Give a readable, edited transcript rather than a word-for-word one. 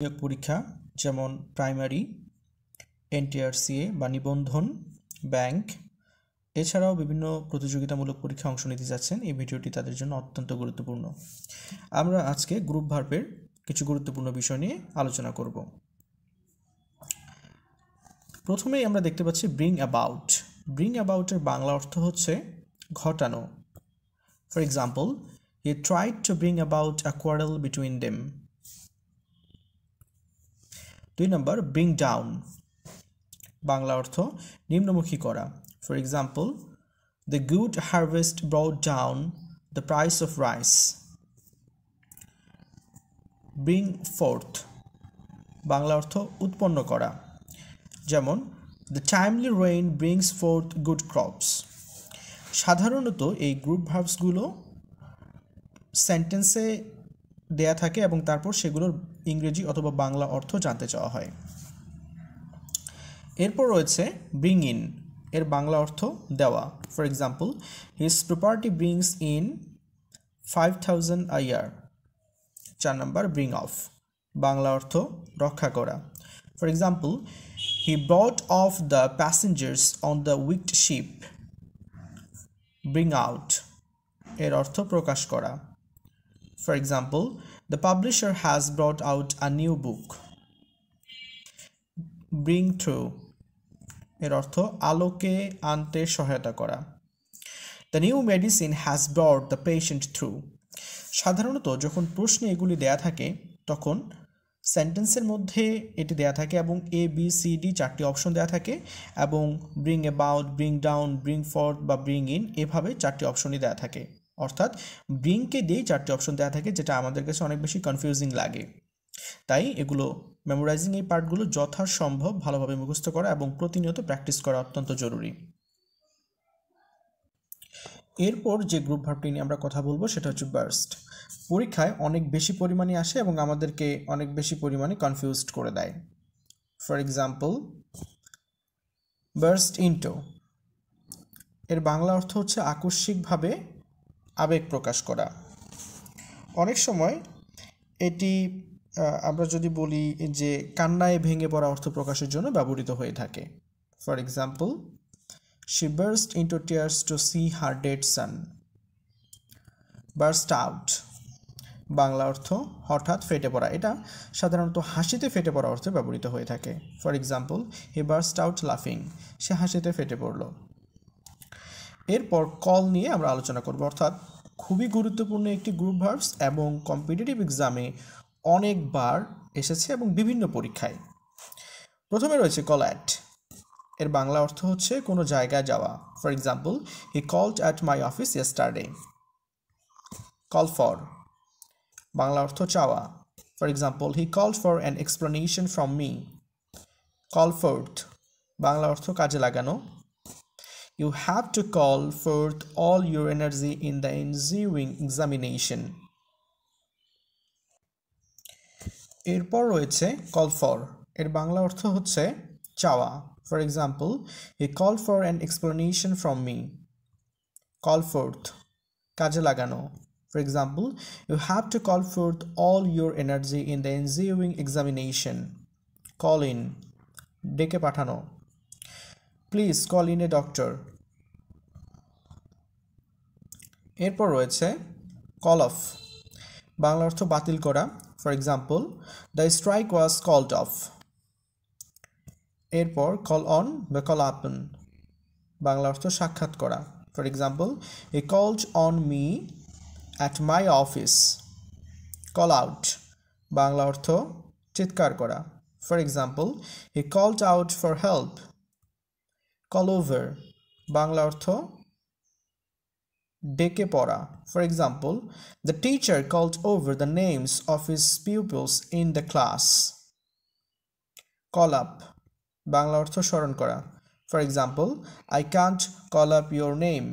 নিয়োগ পরীক্ষা যেমন প্রাইমারি, এনটিআরসিএ বা নিবন্ধন, ব্যাংক এছাড়াও বিভিন্ন প্রতিযোগিতামূলক পরীক্ষায় অংশ নিতে যাচ্ছেন, এই ভিডিওটি তাদের জন্য অত্যন্ত গুরুত্বপূর্ণ। আমরা আজকে গ্রুপ ভার্বের কিছু গুরুত্বপূর্ণ বিষয় নিয়ে আলোচনা করব। প্রথমেই আমরা দেখতে পাচ্ছি ব্রিং অ্যাবাউট। ব্রিং অ্যাবাউটের বাংলা অর্থ হচ্ছে ঘটানো। For example, he tried to bring about a quarrel between them. 2 number, bring down Bangla অর্থ নিম্নমুখী করা। For example, the good harvest ব্রট down the price of rice. Bring fourth Bangla অর্থ উৎপন্ন করা, যেমন the timely rain brings fourth good crops. সাধারণত এই group ভার্বসগুলো সেন্টেন্সে দেয়া থাকে এবং তারপর সেগুলোর ইংরেজি অথবা বাংলা অর্থ জানতে চাওয়া হয়। এরপর রয়েছে ব্রিং ইন, এর বাংলা অর্থ দেওয়া। For example, his property brings in 5,000 a year। 4 নম্বর, ব্রিং অফ বাংলা অর্থ রক্ষা করা। For example, he brought off the passengers on the wicked ship. Bring out এর অর্থ প্রকাশ করা। For example, the publisher has brought out a new book. Bring through এর অর্থ আলোকে আনতে সহায়তা করা। The new medicine has brought the patient through. সাধারণত যখন প্রশ্নে এগুলি দেয়া থাকে তখন সেন্টেন্সের মধ্যে এটি দেয়া থাকে এবং এ বি সি ডি 4টি অপশন দেয়া থাকে এবং bring about, bring down, bring fourth বা ব্রিং ইন এভাবে 4টি অপশনই দেয়া থাকে। অর্থাৎ ব্রিংকে দিয়েই 4টি অপশন দেয়া থাকে, যেটা আমাদের কাছে অনেক বেশি কনফিউজিং লাগে। তাই এগুলো মেমোরাইজিং এই পার্টগুলো যথাসম্ভব ভালোভাবে মুখস্থ করা এবং প্রতিনিয়ত প্র্যাকটিস করা অত্যন্ত জরুরি। এরপর যে গ্রুপ ভার্বটি নিয়ে আমরা কথা বলবো সেটা হচ্ছে বার্স্ট। পরীক্ষায় অনেক বেশি পরিমাণে আসে এবং আমাদেরকে অনেক বেশি পরিমাণে কনফিউজড করে দেয়। ফর এক্সাম্পল, বার্স্ট ইনটো এর বাংলা অর্থ হচ্ছে আকস্মিকভাবে আবেগ প্রকাশ করা। অনেক সময় এটি আমরা যদি বলি যে কান্নায় ভেঙে পড়া অর্থ প্রকাশের জন্য ব্যবহৃত হয়ে থাকে। For example, she burst into tears to see her dead son. burst out Bangla অর্থ হঠাৎ ফেটে পড়া, এটা সাধারণত হাসিতে ফেটে পড়া অর্থে ব্যবহৃত হয়ে থাকে। For example, he burst out laughing, সে হাসিতে ফেটে পড়ল। এরপর কল নিয়ে আমরা আলোচনা করব, অর্থাৎ খুবই গুরুত্বপূর্ণ একটি গ্রুপ ভার্বস এবং কম্পিটিটিভ এক্সামে অনেকবার এসেছে এবং বিভিন্ন পরীক্ষায়। প্রথমে রয়েছে কল অ্যাট, এর বাংলা অর্থ হচ্ছে কোনো জায়গায় যাওয়া। For example, he called at my office yesterday. Call for Bangla অর্থ চাওয়া। For example, he called for an explanation from me. Call forth Bangla অর্থ কাজে লাগানো। You have to call forth all your energy in the ensuing examination. এরপর রয়েছে call for, এর বাংলা অর্থ হচ্ছে চাওয়া। For example, he called for an explanation from me. Call forth কাজে লাগানো। For example, you have to call forth all your energy in the ensuing examination. Call in ডেকে পাঠানো। Please call in a doctor. এরপর রয়েছে call off, Bangla অর্থ বাতিল করা। For example, the strike was called off. এরপর কল অন বা call upon, Bangla অর্থ সাক্ষাৎ করা। For example, he called on me at my office. Call out Bangla অর্থ চিৎকার করা। For example, he called out for help. Call over Bangla অর্থ ডেকে পড়া। For example, the teacher called over the names of his pupils in the class. Call up Bangla অর্থ স্মরণ করা। For example, I can't call up your name.